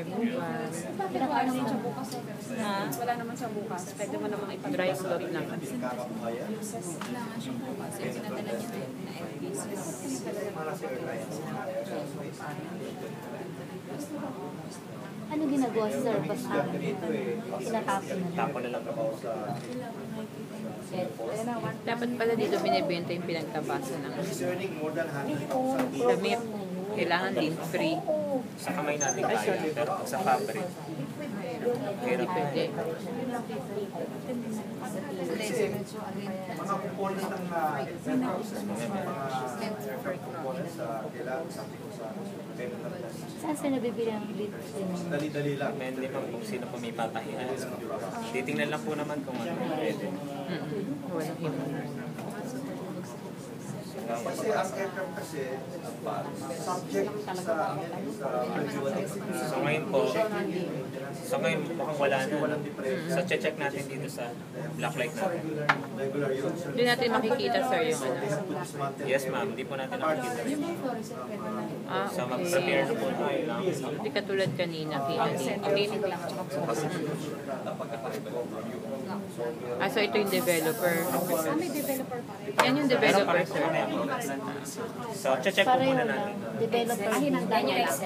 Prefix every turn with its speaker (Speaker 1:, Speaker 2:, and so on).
Speaker 1: removal.
Speaker 2: Bakit wala naman siya bukas?
Speaker 1: Ha?
Speaker 2: Wala naman siya bukas. Pwede mo naman ipag-
Speaker 1: Dry float lang.
Speaker 2: Wala nga siya bukas. Yung pinadala niya na FPC.
Speaker 3: Ano ginagawa sa sir? Basta tinatapon na.
Speaker 4: Tapon na lang kabaw sa
Speaker 1: Dapat pala dito binibenta yung pinagtabasa ng
Speaker 4: discerning more than 100,000.
Speaker 1: damit. Kailangan lint-free.
Speaker 4: Sa kamay natin kaya, pero pag sa fabric,
Speaker 1: Hindi pwede.
Speaker 4: mga components ng mga components kailangan something ko sa
Speaker 3: Saan sir nabibili ang lip?
Speaker 4: dali-dali lang. Depende naman kung sino po may patahinan. Titingnan lang po naman kung ano pwede.
Speaker 1: Walang himunan.
Speaker 4: Kasi ang aircraft kasi, subject sa
Speaker 5: So ngayon po, mukhang wala na. So check natin dito sa blacklight natin.
Speaker 4: regular yun.
Speaker 1: Hindi natin makikita, sir, yung ano.
Speaker 5: Yes ma'am, hindi po natin nakikita.
Speaker 1: Ah,
Speaker 5: So
Speaker 1: okay.
Speaker 5: mag-prepare na po tayo lang.
Speaker 1: Hindi katulad kanina, kita dito.
Speaker 2: Clinic lang.
Speaker 1: Ah, so ito yung developer.
Speaker 2: May developer pa rin.
Speaker 1: Yan yung developer, sir.
Speaker 5: So check po
Speaker 3: Pareho
Speaker 5: muna
Speaker 3: lang.
Speaker 5: natin.
Speaker 3: Developer.
Speaker 2: Hinanda niya lang.